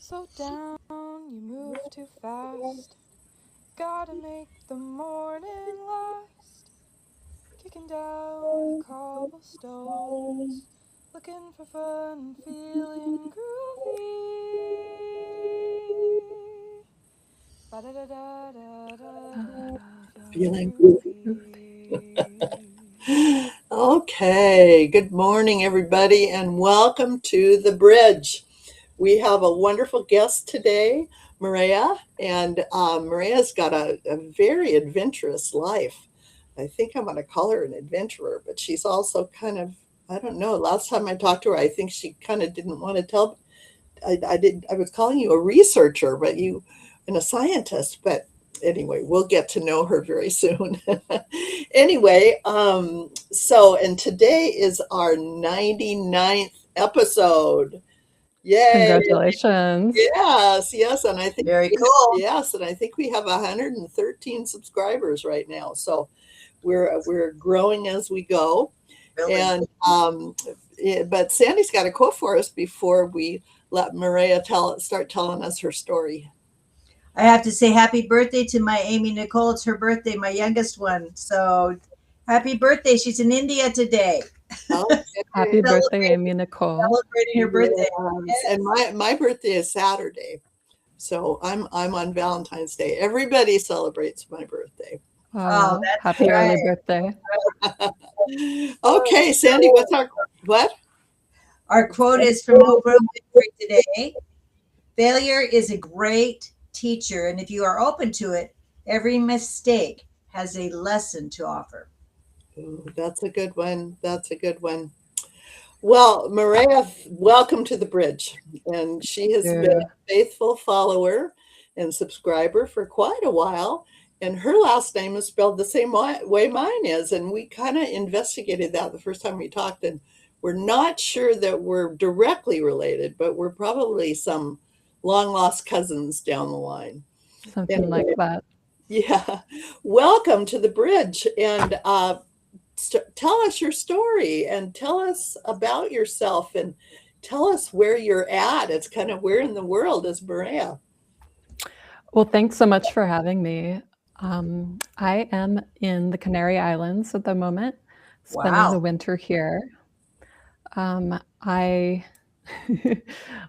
Slow down, you move too fast. Gotta make the morning last. Kicking down the cobblestones, looking for fun and feeling groovy. Ba-da-da-da-da-da-da, Feeling groovy. okay. Good morning, everybody, and welcome to the bridge. We have a wonderful guest today, Moorea, and Maria's got a very adventurous life. I think I'm going to call her an adventurer, but she's also kind of, I don't know. Last time I talked to her, I think she kind of didn't want to tell. I was calling you a researcher, but you, and a scientist, but anyway, we'll get to know her very soon. Anyway, and today is our 99th episode. Yay. Congratulations. Yes, and I think Very cool. yes, and I think we have 113 subscribers right now. So we're growing as we go. Really. And but Sandy's got a quote for us before we let Moorea start telling us her story. I have to say happy birthday to my Amy Nicole. It's her birthday, my youngest one. So happy birthday. She's in India today. Okay. Happy birthday, Amy Nicole. Celebrating her birthday. Yes. And my birthday is Saturday. So I'm on Valentine's Day. Everybody celebrates my birthday. Oh, that's happy right. early birthday. Okay, Sandy, what's our what? Our quote is from Oprah Winfrey today. Failure is a great teacher, and if you are open to it, every mistake has a lesson to offer. Ooh, that's a good one. That's a good one. Well, Moorea, welcome to the bridge. And she has been a faithful follower and subscriber for quite a while. And her last name is spelled the same way mine is. And we kind of investigated that the first time we talked. And we're not sure that we're directly related, but we're probably some long lost cousins down the line. Something like that. Yeah. Welcome to the bridge. And tell us your story and tell us about yourself and tell us where you're at. It's kind of where in the world is Moorea? Well, thanks so much for having me. I am in the Canary Islands at the moment, spending the winter here.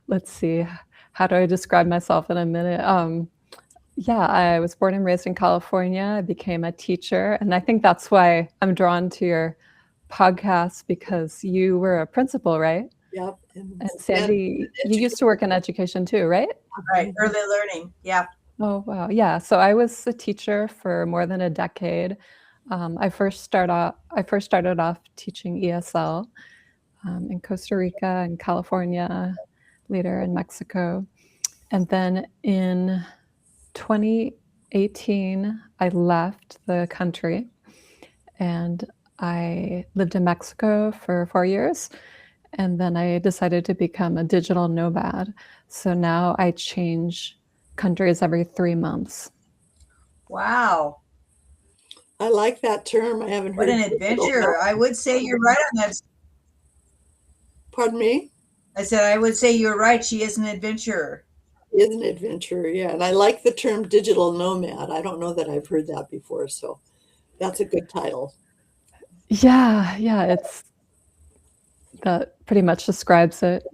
Let's see, how do I describe myself in a minute? Yeah, I was born and raised in California. I became a teacher, and I think that's why I'm drawn to your podcast, because you were a principal, right? Yep. And Sandy, you used to work in education too, right? Right, early learning. Yeah. Oh, wow. Yeah. So I was a teacher for more than a decade. I first started off teaching ESL in Costa Rica and California, later in Mexico. And then in 2018, I left the country and I lived in Mexico for 4 years. And then I decided to become a digital nomad. So now I change countries every 3 months. Wow. I like that term. I haven't heard. What an adventure. I would say you're right on that. Pardon me? I said, I would say you're right. She is an adventurer. Is an adventurer, yeah. And I like the term digital nomad. I don't know that I've heard that before. So that's a good title. Yeah. It's that pretty much describes it.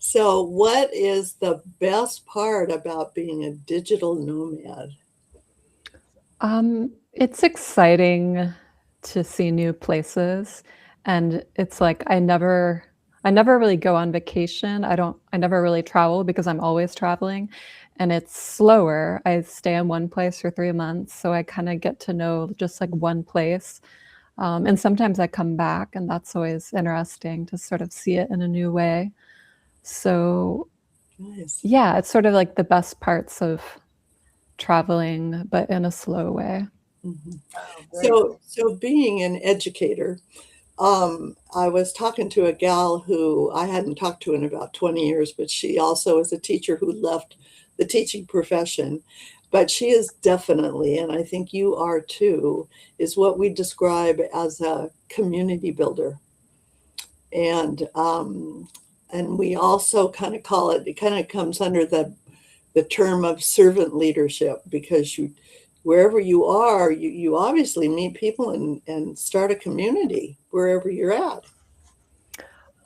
So what is the best part about being a digital nomad? It's exciting to see new places. And it's like, I never really go on vacation. I never really travel because I'm always traveling, and it's slower. I stay in one place for 3 months. So I kind of get to know just like one place. And sometimes I come back, and that's always interesting to sort of see it in a new way. So Nice. yeah, it's sort of like the best parts of traveling, but in a slow way. Mm-hmm. So being an educator, I was talking to a gal who I hadn't talked to in about 20 years, but she also is a teacher who left the teaching profession. But she is definitely, and I think you are too, is what we describe as a community builder. And And we also kind of call it, it kind of comes under the term of servant leadership, because you, wherever you are, you obviously meet people and start a community wherever you're at.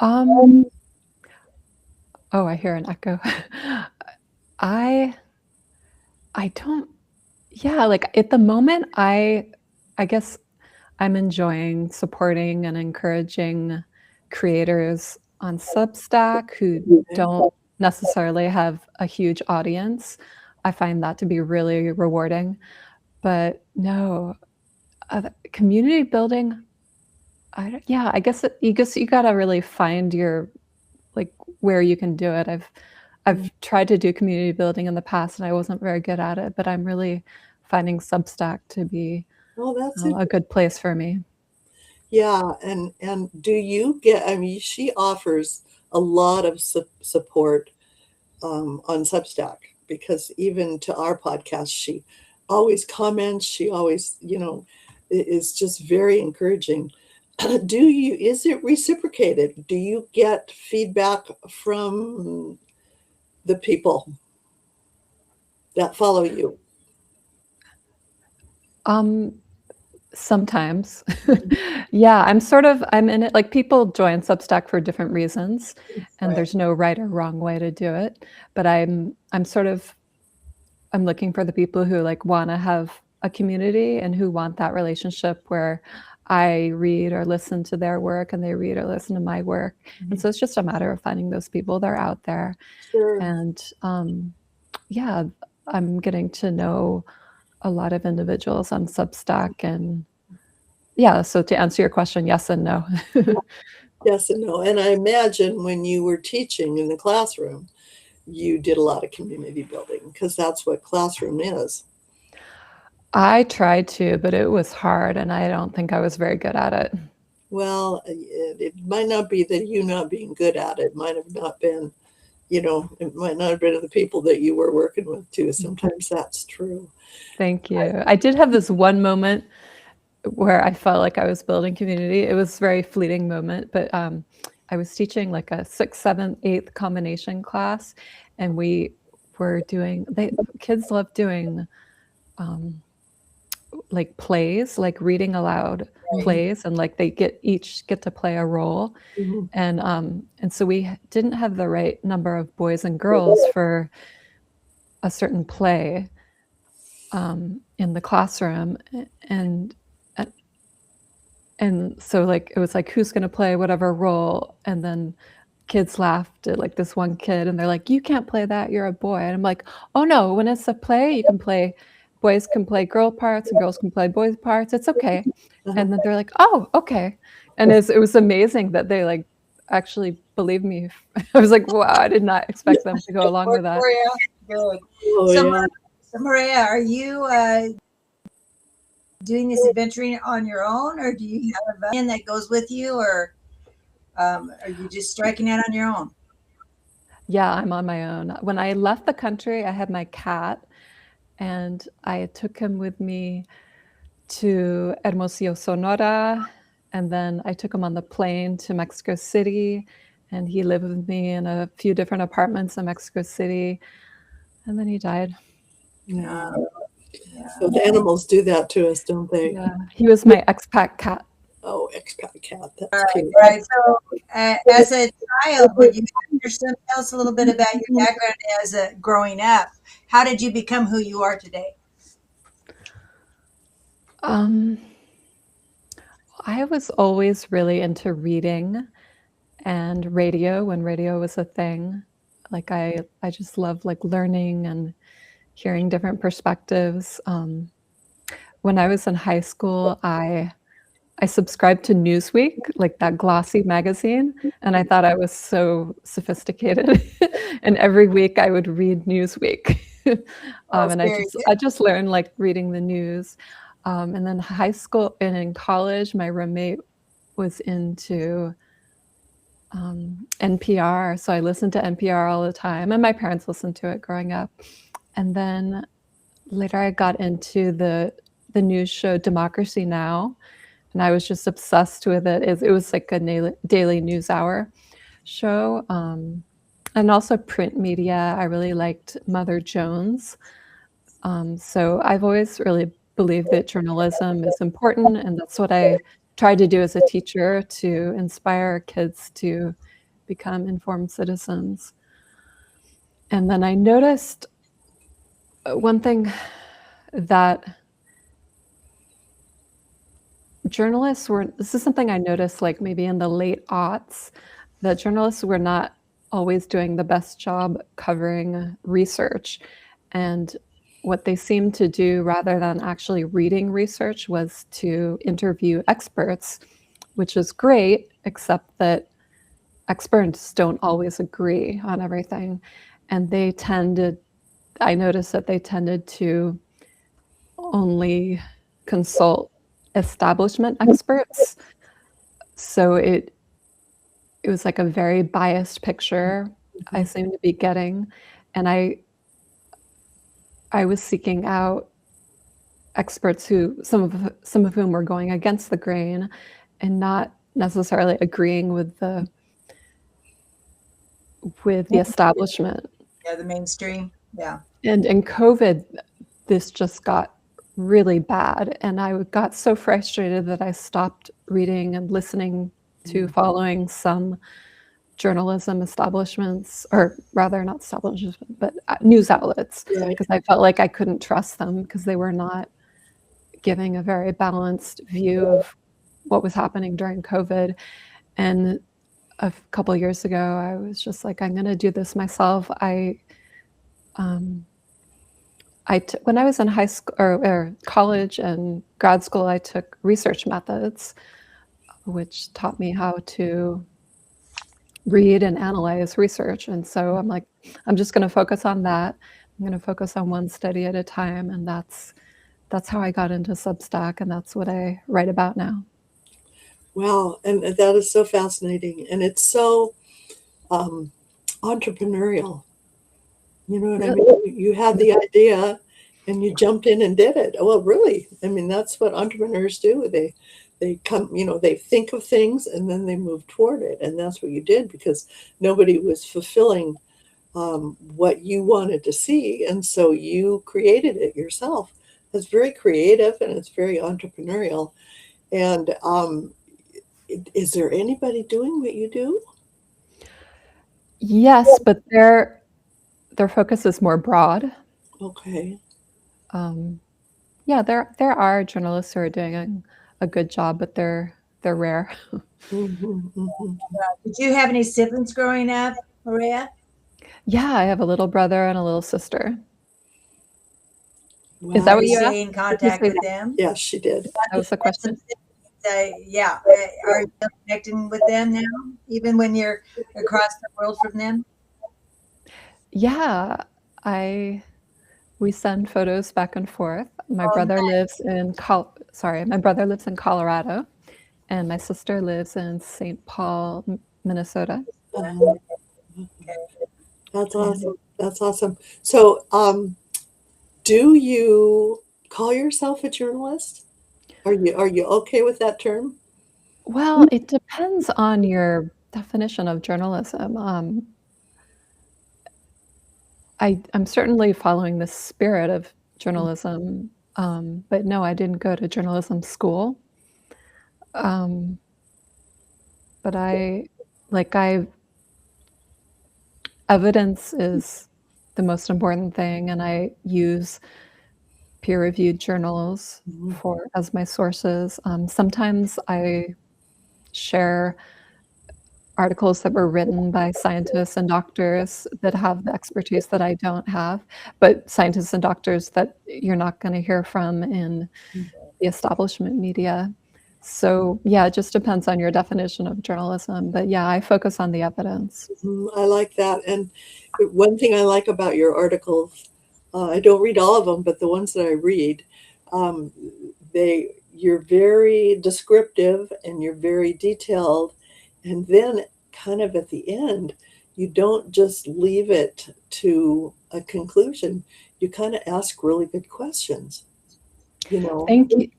Um, oh, I hear an echo. I I don't, yeah, like at the moment, I guess I'm enjoying supporting and encouraging creators on Substack who Okay. don't necessarily have a huge audience. I find that to be really rewarding. But no, community building, yeah, I guess you gotta really find your, like, where you can do it. I've tried to do community building in the past and I wasn't very good at it, but I'm really finding Substack to be Oh, that's it. a good place for me. Yeah, and do you get? I mean, she offers a lot of support on Substack, because even to our podcast, she always comments. She always, is just very encouraging. Do you? Is it reciprocated? Do you get feedback from the people that follow you? Um, Sometimes. Yeah, I'm in it, like, people join Substack for different reasons, and Right. there's no right or wrong way to do it, but I'm looking for the people who, like, wanna have a community and who want that relationship where I read or listen to their work and they read or listen to my work, and so it's just a matter of finding those people. They're out there, Sure. and, yeah, I'm getting to know a lot of individuals on Substack, and yeah, so to answer your question, yes and no. Yes and no. And I imagine when you were teaching in the classroom, you did a lot of community building, because that's what classroom is. I tried to, but it was hard, and I don't think I was very good at it. Well, it might not be that you not being good at it. It might have not been, it might not have been the people that you were working with too. Sometimes that's true. Thank you. I did have this one moment where I felt like I was building community. It was a very fleeting moment, but I was teaching like a 6th, 7th, 8th combination class, and we were doing, kids love doing like plays, like reading aloud Mhm. plays, and like they each get to play a role. Mhm. And so we didn't have the right number of boys and girls for a certain play in the classroom, and and so like it was like, who's going to play whatever role, and then kids laughed at like this one kid and they're like, you can't play that, you're a boy. And I'm like, oh no, when it's a play you can play, boys can play girl parts and girls can play boys parts, it's okay. Uh-huh. And then they're like, oh, okay. And it was amazing that they like actually believed me. I was like, wow, I did not expect them to go along with that. Good. Oh, So, yeah. Maria, are you doing this adventuring on your own, or do you have a man that goes with you, or are you just striking out on your own? Yeah, I'm on my own. When I left the country, I had my cat, and I took him with me to Hermosillo, Sonora, and then I took him on the plane to Mexico City, and he lived with me in a few different apartments in Mexico City, and then he died. Yeah. Yeah. So the animals do that to us, don't they? Yeah, he was my expat cat. Oh, expat cat. That's cute. Right. So, as a child, would you tell us a little bit about your background as growing up? How did you become who you are today? Um, I was always really into reading and radio when radio was a thing. Like I just love like learning and hearing different perspectives. When I was in high school, I subscribed to Newsweek, like that glossy magazine, and I thought I was so sophisticated. And every week I would read Newsweek, Oh, and very I just learned like reading the news. And then high school and in college, my roommate was into NPR, so I listened to NPR all the time, and my parents listened to it growing up. And then later, I got into the news show Democracy Now, and I was just obsessed with it. It was like a daily news hour show. And also print media. I really liked Mother Jones. So I've always really believed that journalism is important, and that's what I tried to do as a teacher to inspire kids to become informed citizens. And then I noticed one thing that journalists were, this is something I noticed like maybe in the late aughts, that journalists were not always doing the best job covering research. And what they seemed to do rather than actually reading research was to interview experts, which is great, except that experts don't always agree on everything. And they tended, I noticed that they tended to only consult establishment experts. So it was like a very biased picture I seemed to be getting. And I was seeking out experts who some of whom were going against the grain and not necessarily agreeing with the establishment. Yeah, the mainstream. Yeah. And in COVID, this just got really bad. And I got so frustrated that I stopped reading and listening to following some journalism establishments, or rather not establishments, but news outlets, Right. because I felt like I couldn't trust them because they were not giving a very balanced view of what was happening during COVID. And a couple of years ago, I was just like, I'm going to do this myself. When I was in high school or college and grad school, I took research methods, which taught me how to read and analyze research. And so I'm like, I'm just going to focus on that. I'm going to focus on one study at a time. And that's how I got into Substack. And that's what I write about now. Wow. And that is so fascinating. And it's so entrepreneurial. You know what I mean? You had the idea and you jumped in and did it. Well, really, I mean, that's what entrepreneurs do. They come, they think of things and then they move toward it. And that's what you did, because nobody was fulfilling what you wanted to see. And so you created it yourself. It's very creative and it's very entrepreneurial. And is there anybody doing what you do? Yes, but their focus is more broad. Okay. Yeah, there are journalists who are doing a good job, but they're rare. Did you have any siblings growing up, Moorea? Yeah, I have a little brother and a little sister. Wow. Is that Are what you you stay in asked? contact say with that? them? Yes, she did. That was the question. Yeah. Are you still connecting with them now, even when you're across the world from them? Yeah, we send photos back and forth. My Oh, brother nice. lives in Colorado, and my sister lives in St. Paul, Minnesota. That's awesome. That's awesome. So, do you call yourself a journalist? Are you okay with that term? Well, it depends on your definition of journalism. I'm certainly following the spirit of journalism, but no, I didn't go to journalism school. But evidence is the most important thing, and I use peer-reviewed journals as my sources. Sometimes I share articles that were written by scientists and doctors that have the expertise that I don't have, but scientists and doctors that you're not going to hear from in the establishment media. So yeah, it just depends on your definition of journalism. But yeah, I focus on the evidence. I like that. And one thing I like about your articles, I don't read all of them, but the ones that I read, you're very descriptive and you're very detailed. And then kind of at the end, you don't just leave it to a conclusion. You kind of ask really good questions, Thank you.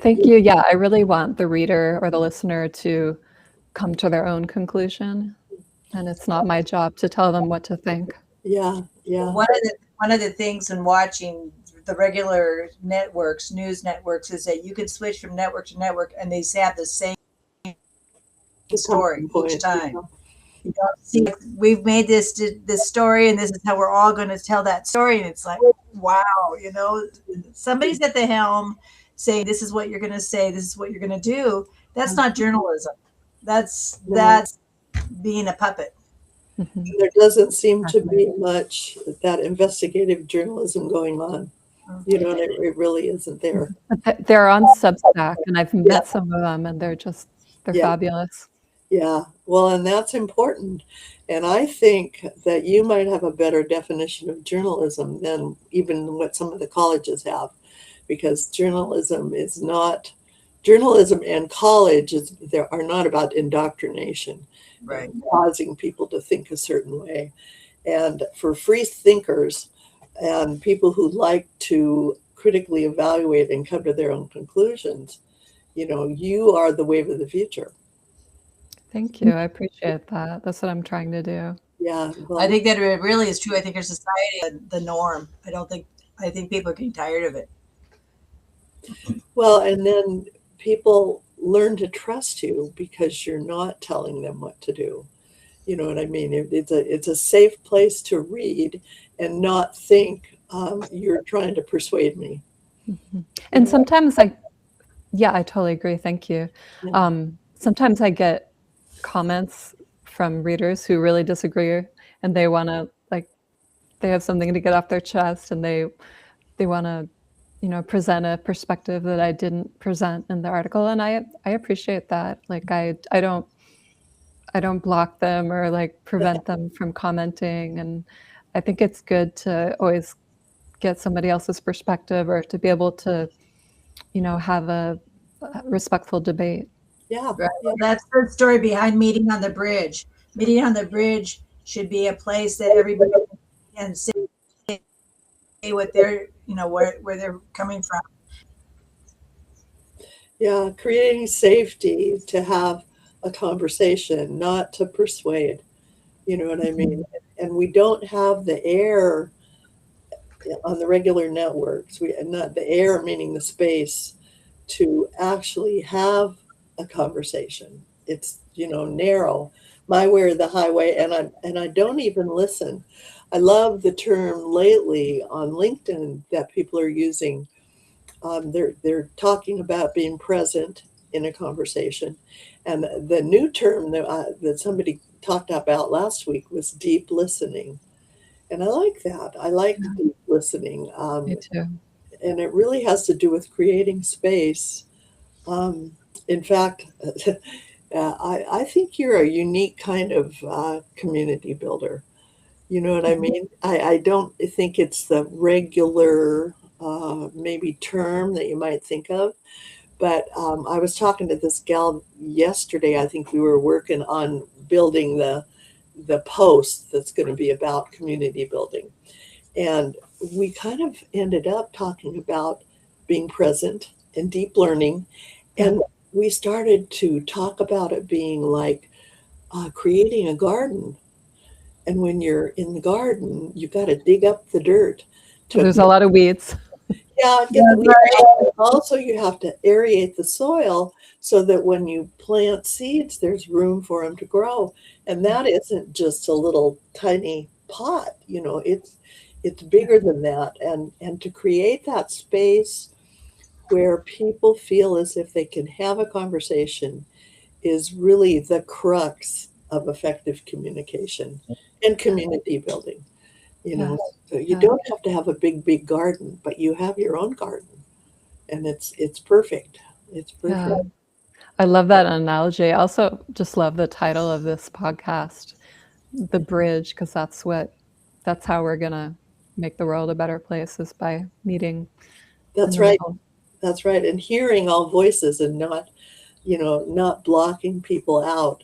Thank you. Yeah, I really want the reader or the listener to come to their own conclusion. And it's not my job to tell them what to think. Yeah, yeah. One of the things in watching the regular networks, news networks, is that you can switch from network to network and they have the same The story talking each point. time. You don't see we've made this story and this is how we're all going to tell that story, and it's like, wow, somebody's at the helm saying this is what you're going to say, this is what you're going to do. That's not journalism. That's No, being a puppet. Mhm. there doesn't seem to be much that investigative journalism going on. You know, and it really isn't there. But they're on Substack, and I've Yeah, met some of them, and they're yeah, fabulous. yeah. Well, and that's important. And I think that you might have a better definition of journalism than even what some of the colleges have, because journalism and college there are not about indoctrination Right. and causing people to think a certain way. And for free thinkers and people who like to critically evaluate and come to their own conclusions, you are the wave of the future. Thank you. I appreciate that. That's what I'm trying to do. Yeah, I well, think that it really is true. I think our society is the norm. I think people are getting tired of it. well, and then people learn to trust you because you're not telling them what to do. You know what I mean? It's a safe place to read and not think you're trying to persuade me. Mhm. You And know? sometimes yeah, I totally agree. Thank you. Yeah. Sometimes I get comments from readers who really disagree, and they want to they have something to get off their chest, and they want to present a perspective that I didn't present in the article, and I appreciate that. Like I don't block them or prevent them from commenting, and I think it's good to always get somebody else's perspective or to be able to have a respectful debate. Yeah. Right. Yeah. Well, that's the story behind Meeting on the Bridge. Meeting on the Bridge should be a place that everybody can say what they're, where they're coming from. Yeah, creating safety to have a conversation, not to persuade. You know what I mean? Mhm. And we don't have the air on the regular networks. We not the air meaning the space to actually have a conversation. It's narrow, my way or the highway, and I don't even listen. I love the term lately on LinkedIn that people are using. They're talking about being present in a conversation, and the new term that somebody talked about last week was deep listening, and I like that. I like Yeah, deep listening, me too. and it really has to do with creating space. Um, in fact, I think you're a unique kind of community builder. You know what I Mhm. mean? I don't think it's the regular maybe term that you might think of. But I was talking to this gal yesterday. I think we were working on building the post that's going to be about community building, and we kind of ended up talking about being present and deep learning, Yeah. and we started to talk about it being like creating a garden. And when you're in the garden, you've got to dig up the dirt to There's a lot of weeds. yeah, get the Yeah, weeds right. out. And also, you have to aerate the soil so that when you plant seeds, there's room for them to grow. And that isn't just a little tiny pot. It's bigger than that. And to create that space where people feel as if they can have a conversation is really the crux of effective communication and community building. You Yeah. know, so you Yeah. don't have to have a big garden, but you have your own garden, and it's perfect. It's Yeah. perfect. I love that analogy. I also just love the title of this podcast, The Bridge, because that's how we're gonna make the world a better place is by meeting in That's the right. middle. That's right. And hearing all voices and not blocking people out,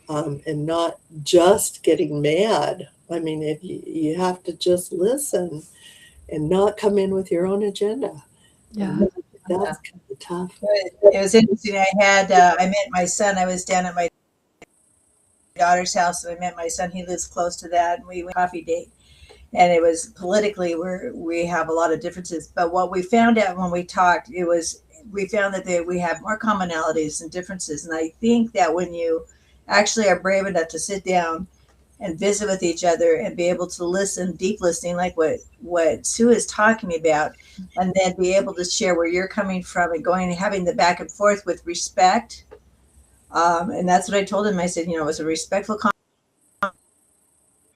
and not just getting mad. I mean, you have to just listen and not come in with your own agenda. Yeah. And that's kind of tough. It was interesting. I met my son. I was down at my daughter's house, and I met my son. He lives close to that, and we went on a coffee date. And it was politically we have a lot of differences. But what we found out when we talked, we found that we have more commonalities than differences. And I think that when you actually are brave enough to sit down and visit with each other and be able to listen, deep listening, like what Sue is talking about, and then be able to share where you're coming from and going and having the back and forth with respect. And that's what I told him. I said, it was a respectful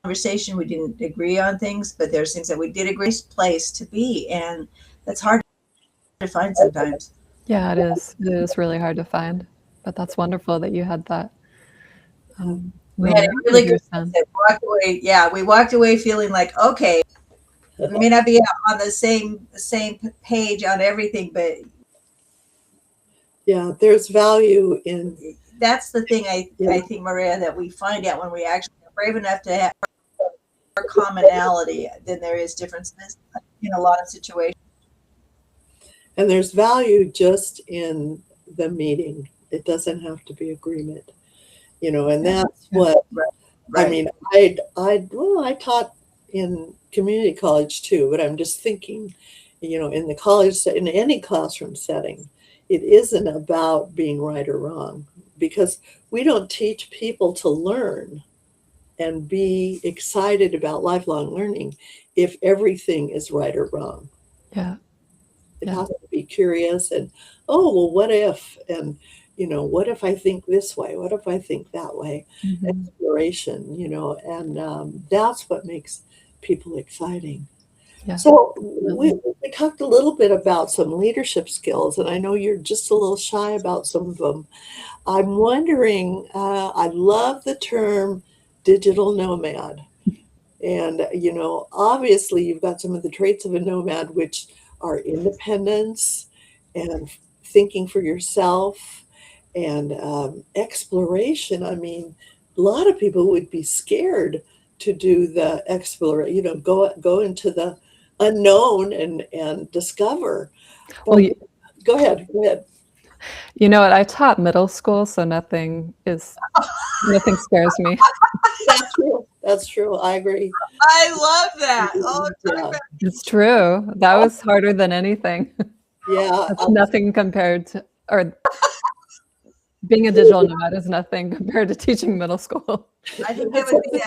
conversation. We didn't agree on things, but there's things that we did agree. Place to be, and that's hard to find sometimes. Yeah, it is. It is really hard to find, but that's wonderful that you had that We had a moment really with good your son. walked away. Yeah, we walked away feeling like, okay, we may not be on the same page on everything, but Yeah, there's value in. that's the thing I think, Maria, that we find out when we actually are brave enough to have more commonality than there is differences in a lot of situations. And there's value just in the meeting. It doesn't have to be agreement, and that's what, Right. I mean, I taught in community college too, but I'm just thinking, in the college, in any classroom setting, it isn't about being right or wrong, because we don't teach people to learn and be excited about lifelong learning if everything is right or wrong. Yeah. It Yeah. has to be curious and, oh, well, what if? And, what if I think this way? What if I think that way? Exploration, and that's what makes people exciting. Yeah. So we talked a little bit about some leadership skills, and I know you're just a little shy about some of them. I'm wondering, I love the term digital nomad. And, obviously you've got some of the traits of a nomad, which are independence and thinking for yourself and exploration. I mean, a lot of people would be scared to do the exploration, go into the unknown and discover. But Well, go ahead. you know what? I taught middle school, so nothing scares me. That's true. I agree. I love that. Oh, Yeah. It's true. That was harder than anything. Yeah. That's nothing compared to, or being a digital nomad is nothing compared to teaching middle school. I think that would be a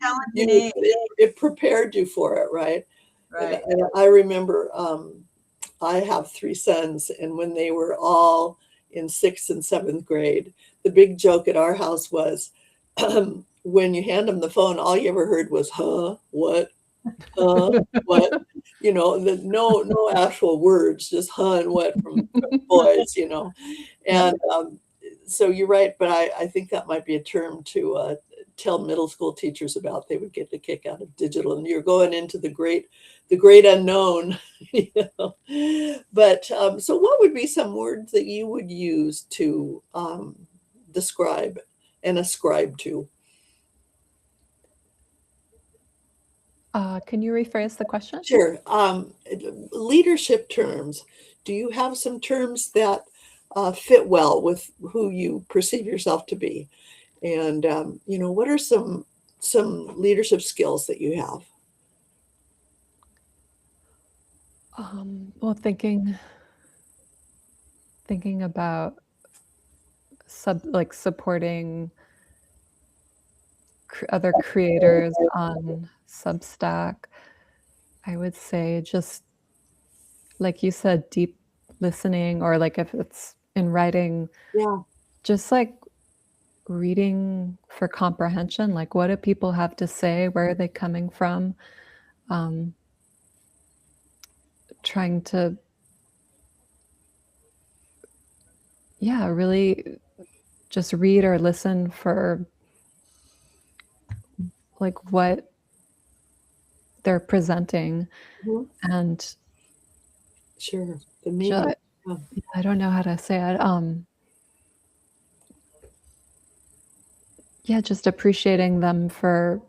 challenging age. It prepared you for it, right? Right. And I remember I have 3 sons, and when they were all in 6th and 7th grade, the big joke at our house was when you hand them the phone, all you ever heard was, huh, what, what, no actual words, just huh and what from boys, and so you're right, but I think that might be a term to tell middle school teachers about. They would get a kick out of digital, and you're going into the great unknown. But so what would be some words that you would use to describe and ascribe to? Can you rephrase the question? Sure. Leadership terms. Do you have some terms that fit well with who you perceive yourself to be? And what are some leadership skills that you have? Well, thinking about supporting other creators on Substack, I would say just like you said, deep listening, or like if it's in writing, Yeah. just like reading for comprehension. Like, what do people have to say? Where are they coming from? Trying to, really just read or listen for like what they're presenting. Mhm. And Sure. The meaning. I don't know how to say it. Just appreciating them for.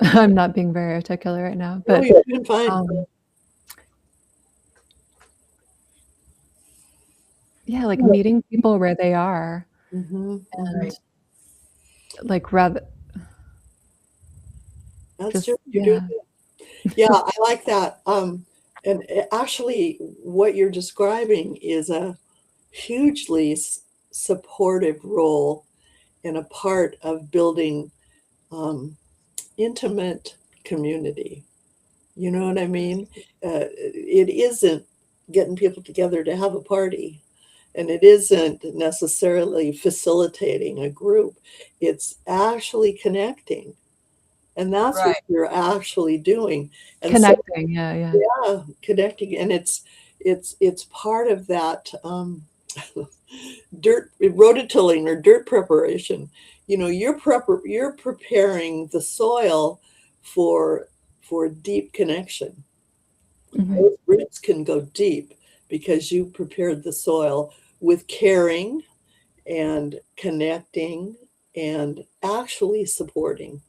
I'm not being very articulate right now, but you're doing fine. Like meeting people where they are, Mm-hmm. and like rather That's just true. You're doing yeah. it. Yeah, I like that. And actually, what you're describing is a hugely supportive role and a part of building um, intimate community. You know what I mean? It isn't getting people together to have a party, and it isn't necessarily facilitating a group. It's actually connecting, and that's what Right. you're actually doing. And so, Connecting, yeah, yeah. yeah, connecting, and it's part of that dirt rototilling or dirt preparation. You know, you're preparing the soil for deep connection. Mhm. Those roots can go deep because you prepared the soil with caring and connecting and actually supporting,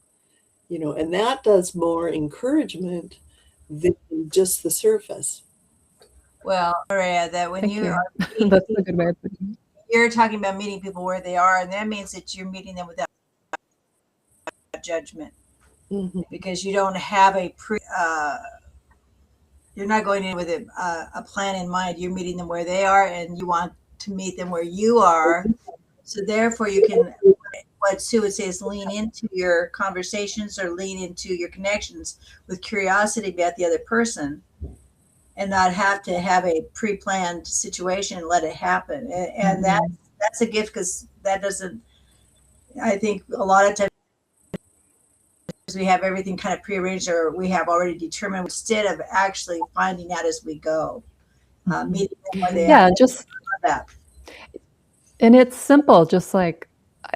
you know, and that does more encouragement than just the surface. Well, Maria, that when Thank you you. are meeting That's a good people, way of putting it. you're talking about meeting people where they are, and that means that you're meeting them without judgment Hmm. because you don't have you're not going in with a plan in mind. You're meeting them where they are, and you want to meet them where you are. So therefore, you can, what Sue would say is lean into your conversations or lean into your connections with curiosity about the other person and not have to have a pre-planned situation and let it happen. And Mhm. that's a gift because that doesn't, I think a lot of times we have everything kind of prearranged or we have already determined instead of actually finding out as we go, Mhm. meeting them where they are. Yeah, just That. and it's simple, just like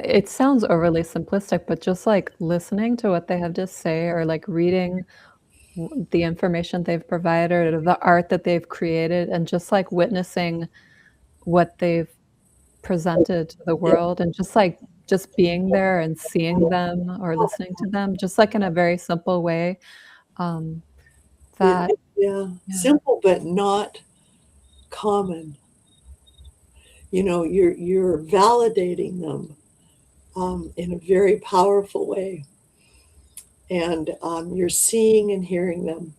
it sounds overly simplistic, but just like listening to what they have to say or like reading the information they've provided or the art that they've created and just like witnessing what they've presented to the Yeah, world and just being there and seeing them or listening to them just like in a very simple way um, that yeah, yeah. simple but not common. You know, you're validating them in a very powerful way, and you're seeing and hearing them,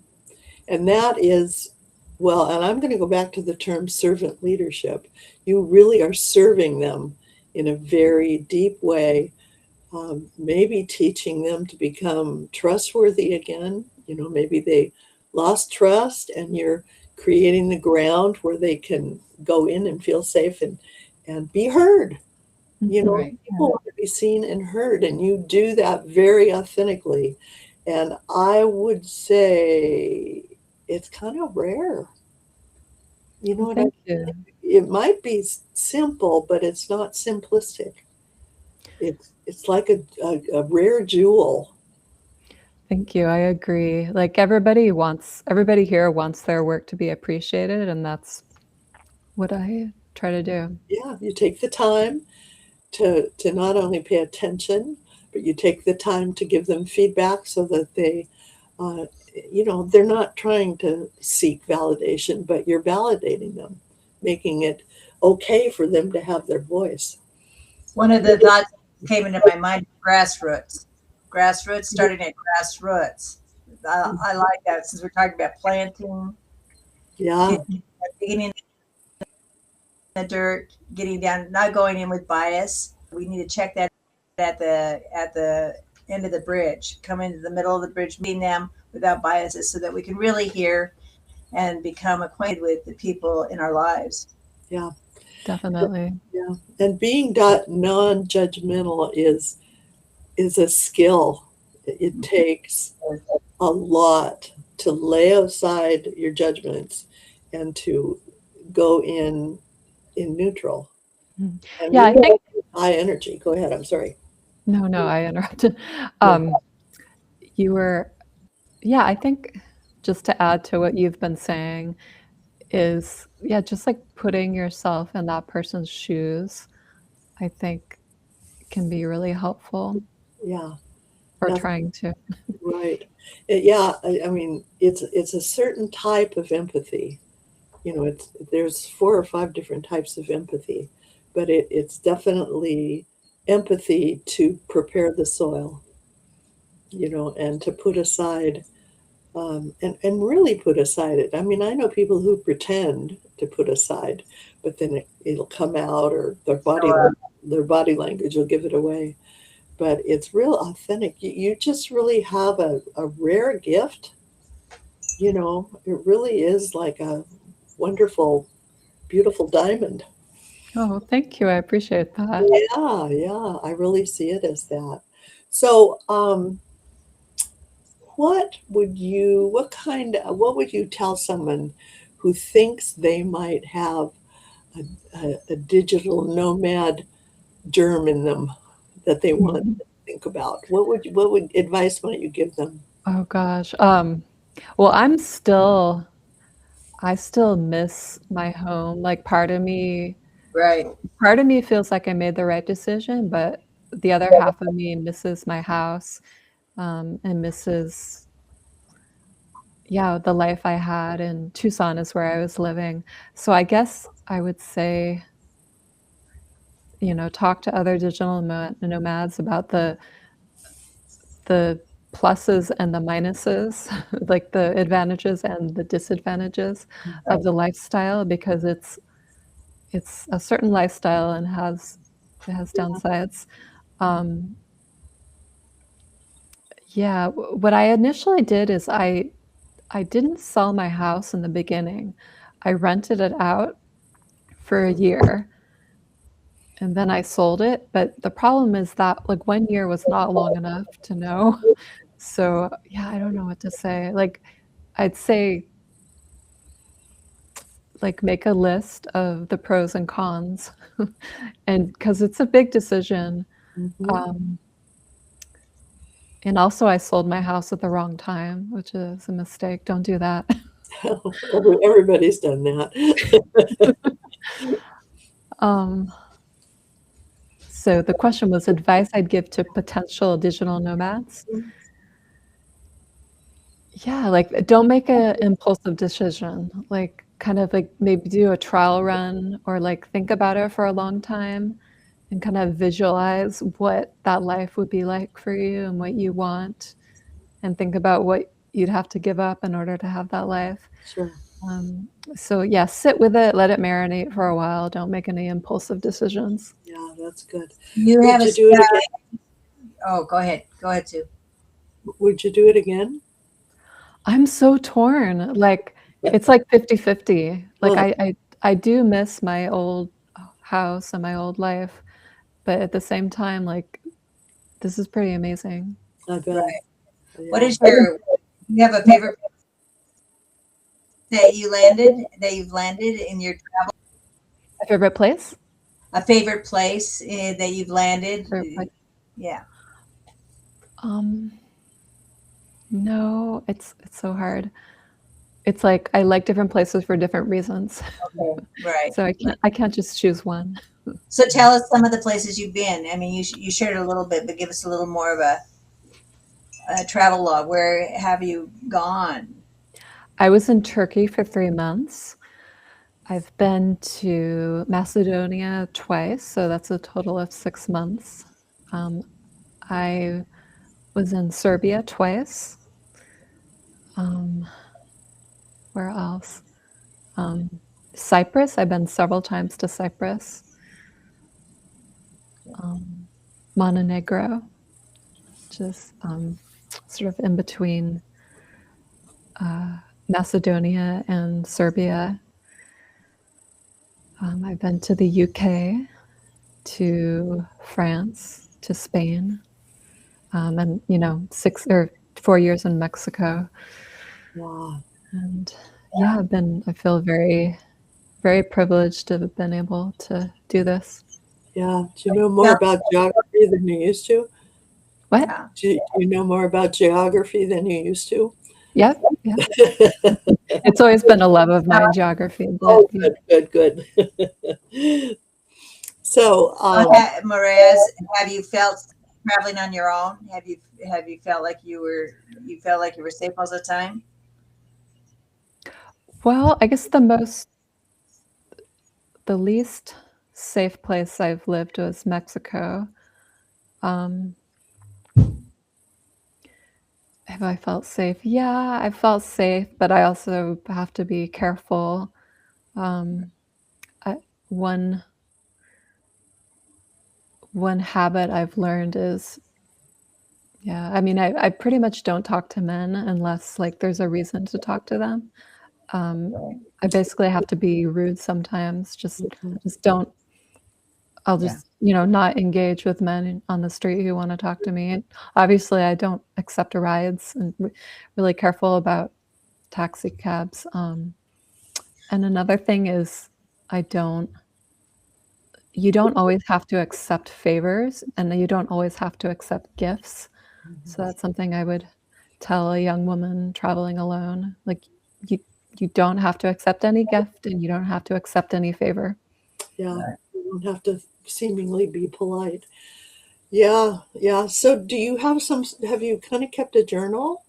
and that is well. And I'm going to go back to the term servant leadership. You really are serving them in a very deep way, maybe teaching them to become trustworthy again. You know, maybe they lost trust, and you're creating the ground where they can go in and feel safe and be heard. You know, Mhm. Right. people want to be seen and heard, and you do that very authentically. And I would say it's kind of rare. You know Well, what I thank mean? you. It might be simple, but it's not simplistic. It's like a rare jewel. Thank you. I agree. Like everybody here wants their work to be appreciated, and that's what I try to do. Yeah, you take the time to not only pay attention, but you take the time to give them feedback so that they, uh, you know, they're not trying to seek validation, but you're validating them, making it okay for them to have their voice. One of the thoughts that came into my mind, grassroots. Grassroots, starting at grassroots. I like that since we're talking about planting, Yeah, digging in the dirt, getting down, not going in with bias. We need to check that at the end of the bridge, come into the middle of the bridge, meeting them without biases, so that we can really hear and become acquainted with the people in our lives. yeah, Definitely. yeah. And being non-judgmental is a skill. It takes a lot to lay aside your judgments and to go in neutral. Mm. And Yeah, we I think have high energy. Go ahead. I'm sorry. no, no, I interrupted. No. Um, you were yeah, I think just to add to what you've been saying is, yeah, just like putting yourself in that person's shoes, I think can be really helpful Yeah, or that's trying to. right. Yeah, I mean, it's a certain type of empathy. You know, there's 4 or 5 different types of empathy, but it's definitely empathy to prepare the soil, and to put aside, and really put aside it. I mean, I know people who pretend to put aside, but then it'll come out, or their body language will give it away. But it's real authentic. You just really have a rare gift. It really is like a wonderful, beautiful diamond. Oh, thank you. I appreciate that. Yeah, yeah, I really see it as that. So, what would you tell someone who thinks they might have a digital nomad germ in them that they want Mhm. to think about? What would advice might you give them? Oh gosh. Well, I still miss my home. Like Right. part of me feels like I made the right decision, but the other half of me misses my house, and misses, yeah, the life I had in Tucson is where I was living. So I guess I would say, talk to other digital nomads about the pluses and the minuses, like the advantages and the disadvantages of the lifestyle, because it's a certain lifestyle and it has downsides. Um, yeah, what I initially did is I didn't sell my house in the beginning. I rented it out for a year and then I sold it. But the problem is that like 1 year was not long enough to know. So yeah, I don't know what to say. Like I'd say like make a list of the pros and cons, and because it's a big decision. Hmm. Um, and also, I sold my house at the wrong time, which is a mistake. Don't do that. Everybody's done that. Um, so the question was advice I'd give to potential digital nomads. Yeah, like don't make an impulsive decision. Like kind of like maybe do a trial run or like think about it for a long time and kind of visualize what that life would be like for you and what you want, and think about what you'd have to give up in order to have that life. Sure. So yeah, sit with it, let it marinate for a while. Don't make any impulsive decisions. Yeah, that's good. You have Would a, you do it again? oh, go ahead. Go ahead, Sue. Would you do it again? I'm so torn. Like it's like 50-50. Like Oh, I do miss my old house and my old life, but at the same time, like this is pretty amazing. I bet. Right. What Yeah. is you have a favorite that you've landed in your, My favorite place? a favorite place that you've landed? Favorite place? Yeah. Um, no, it's so hard. It's like I like different places for different reasons. Okay. Right. So I can't just choose one. So tell us some of the places you've been. I mean, you shared a little bit, but give us a little more of a travel log. Where have you gone? I was in Turkey for 3 months. I've been to Macedonia twice, so that's a total of 6 months. Um, I was in Serbia twice. Um, where else? Um, Cyprus. I've been several times to Cyprus. Um, Montenegro, just sort of in between Macedonia and Serbia. I've been to the UK, to France, to Spain, and 4 years in Mexico. Wow. And yeah, I feel very, very privileged to have been able to do this. Yeah. Do you know more Yeah. about geography than you used to? What? Yeah. Do you know more about geography than you used to? Yeah, yeah. It's always been a love of mine, geography, but Oh, good, good, good. So, Marias, have you felt traveling on your own? Have you felt like you were safe most of the time? well, I guess the least safe place I've lived was Mexico. Um, have I felt safe? Yeah, I felt safe, but I also have to be careful. Um, I, one one habit I've learned is, yeah, I mean, I pretty much don't talk to men unless like there's a reason to talk to them. Um, I basically have to be rude sometimes. Just don't. I'll Yeah. just, not engage with men on the street who want to talk to me. And obviously, I don't accept rides and really careful about taxi cabs. And another thing is, I don't. You don't always have to accept favors, and you don't always have to accept gifts. So that's something I would tell a young woman traveling alone. Like you you don't have to accept any gift and you don't have to accept any favor. Yeah, Right. you don't have to seemingly be polite. Yeah, yeah. So do you have you kind of kept a journal?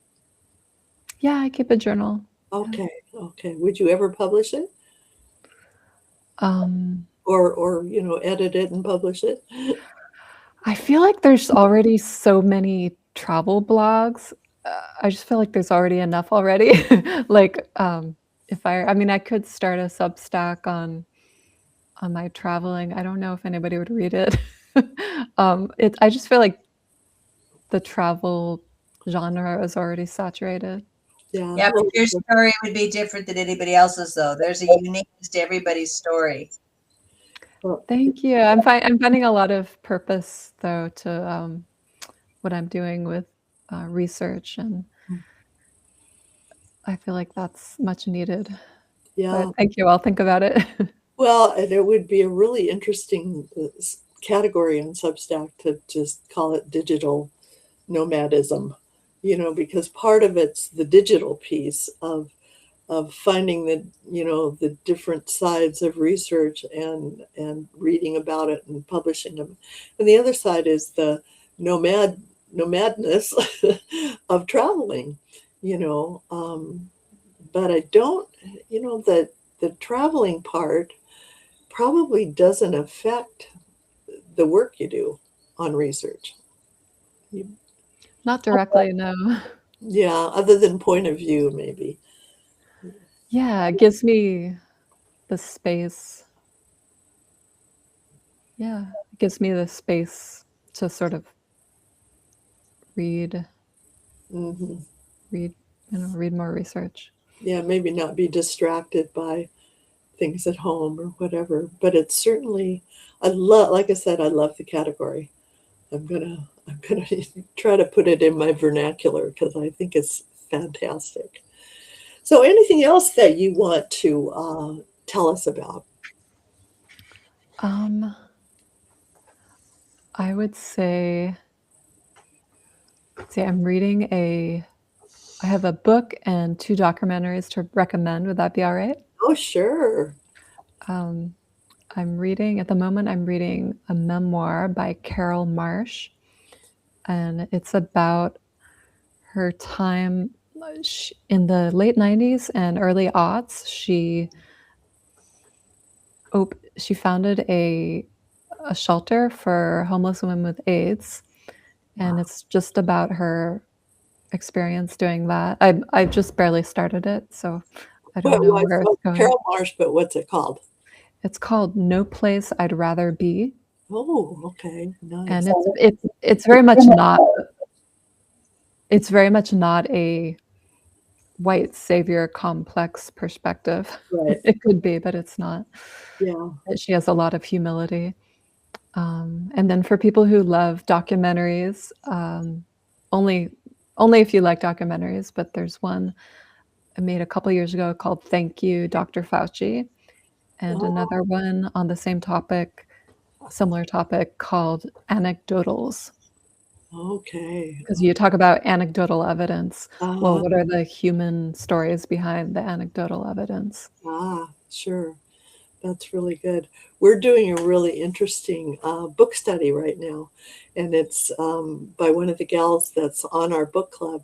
Yeah, I keep a journal. Yeah. Okay, okay. Would you ever publish it? Um, Or, edit it and publish it? I feel like there's already so many travel blogs. I just feel like there's already enough already. Like, if I mean, I could start a Substack on my traveling. I don't know if anybody would read it. I just feel like the travel genre is already saturated. Yeah. Yeah, but Well, your story would be different than anybody else's, though. There's a uniqueness to everybody's story. well, Thank you. I'm finding a lot of purpose though to what I'm doing with research, and I feel like that's much needed. yeah. But thank you. I'll think about it. Well, and it would be a really interesting category in Substack to just call it digital nomadism, because part of it's the digital piece of finding the different sides of research and reading about it and publishing them, and the other side is the nomadness of traveling, you know. But I don't, the traveling part probably doesn't affect the work you do on research. You, Not directly, no. yeah, other than point of view, maybe. Yeah, it gives me the space. Yeah, it gives me the space to sort of read, Hmm. read, read more research. Yeah, maybe not be distracted by things at home or whatever. But it's certainly, like I said, I love the category. I'm gonna try to put it in my vernacular because I think it's fantastic. So, anything else that you want to tell us about? Um, I would say, see, I have a book and two documentaries to recommend. Would that be all right? Oh, sure. Um, at the moment, I'm reading a memoir by Carol Marsh, and it's about her time in the late 90s and early aughts. She founded a shelter for homeless women with AIDS, and it's just about her experience doing that. I've just barely started it, so I don't know where it's going. Carol Marsh, but what's it called? It's called No Place I'd Rather Be, Oh, okay, and nice. it's very much not a white savior complex perspective. Right. It could be, but it's not. Yeah. She has a lot of humility. And then for people who love documentaries, only only if you like documentaries, but there's one I made a couple years ago called "Thank You, Dr. Fauci," and Oh, another one on the same topic, similar topic, called "Anecdotals." okay. Because you talk about anecdotal evidence. Well, Uh, what are the human stories behind the anecdotal evidence? sure. That's really good. We're doing a really interesting book study right now, and it's by one of the gals that's on our book club.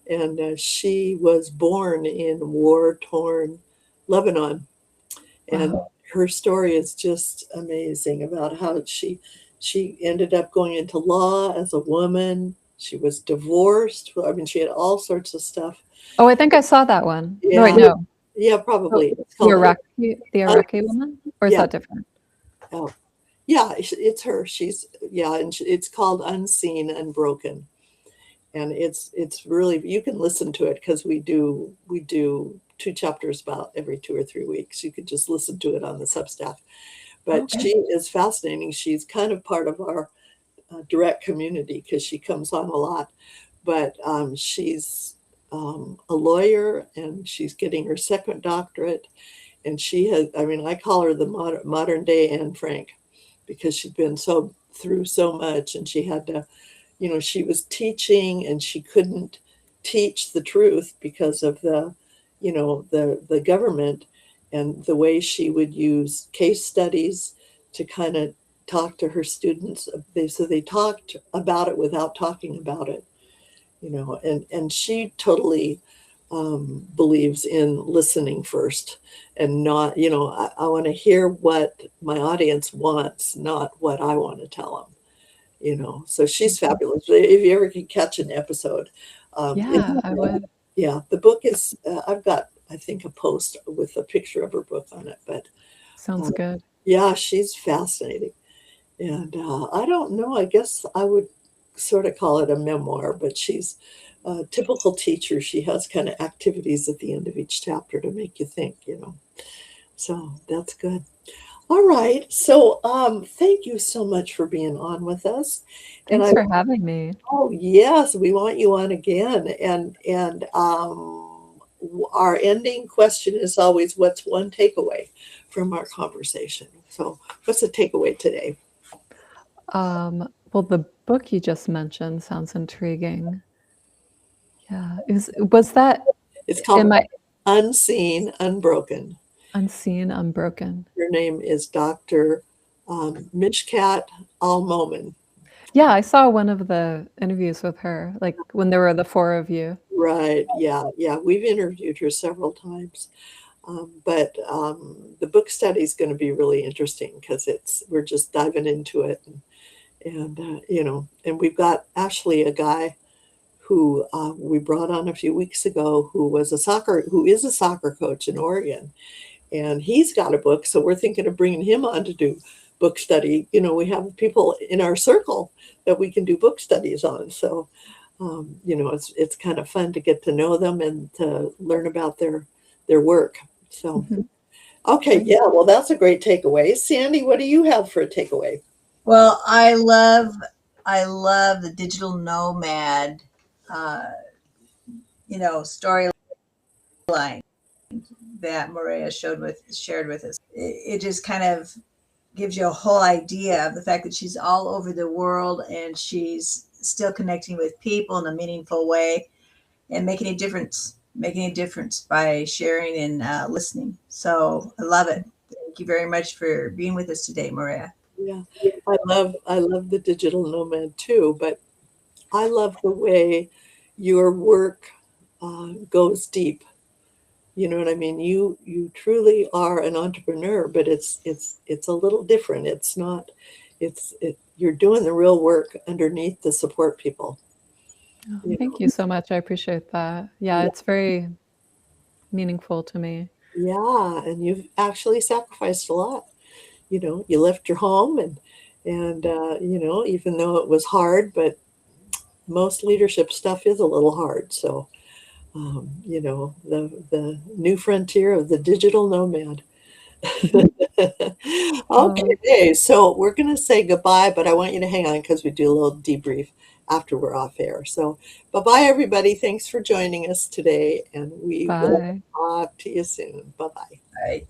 And she was born in war torn Lebanon. And Wow. her story is just amazing about how She ended up going into law as a woman. She was divorced. I mean, she had all sorts of stuff. Oh, I think I saw that one. No, wait, Yeah, no. yeah, Oh, probably. It's the called, Iraqi woman, or is yeah, that different? oh, yeah, it's her. She's, yeah, and it's called Unseen, Unbroken. And it's really, you can listen to it because we do 2 chapters about every 2 or 3 weeks. You could just listen to it on the Substack. But Okay. she is fascinating. She's kind of part of our direct community because she comes on a lot. But she's a lawyer, and she's getting her second doctorate. And she has, I mean, I call her the modern day Anne Frank, because she's been so through so much, and she had to, she was teaching and she couldn't teach the truth because of the government, and the way she would use case studies to kind of talk to her students. They talked about it without talking about it, and she totally believes in listening first, and not, I want to hear what my audience wants, not what I want to tell them. So she's fabulous. If you ever can catch an episode, Yeah, I would. yeah, the book is, I've got, I think, a post with a picture of her book on it. But Sounds um, good. yeah, she's fascinating. And I don't know, I guess I would sort of call it a memoir, but she's a typical teacher. She has kind of activities at the end of each chapter to make you think. So that's good. All right. So thank you so much for being on with us. And Thanks for having me. oh yes, we want you on again. And our ending question is always, what's one takeaway from our conversation? So what's the takeaway today? Well, the book you just mentioned sounds intriguing. Yeah. Was that It's in called my Unseen, Unbroken. Unseen, Unbroken? Her name is Dr. Mishkat Al-Momin. Yeah, I saw one of the interviews with her, like when there were the four of you. Right. Yeah. Yeah. We've interviewed her several times. But the book study is going to be really interesting because we're just diving into it. And we've got actually a guy who we brought on a few weeks ago who is a soccer coach in Oregon. And he's got a book. So we're thinking of bringing him on to do book study. We have people in our circle that we can do book studies on. So, it's kind of fun to get to know them and to learn about their work. So, Mhm. okay. Great. Yeah. Well, that's a great takeaway. Sandy, what do you have for a takeaway? Well, I love the digital nomad, uh, storyline that Moorea shared with us. It just kind of gives you a whole idea of the fact that she's all over the world and she's still connecting with people in a meaningful way and making a difference by sharing and listening. So I love it. Thank you very much for being with us today, Maria. Yeah. I love the digital nomad too, but I love the way your work goes deep. You know what I mean? You truly are an entrepreneur, but it's a little different. It's not. You're doing the real work underneath to support people. Oh, You thank you so much. I appreciate that. Yeah, know? it's very meaningful to me. Yeah, and you've actually sacrificed a lot. You left your home, and even though it was hard, but most leadership stuff is a little hard. So the new frontier of the digital nomad. Oh, Okay, so we're going to say goodbye, but I want you to hang on because we do a little debrief after we're off air. So, bye bye, everybody. Thanks for joining us today, and we will bye. talk to you soon. Bye bye. All right.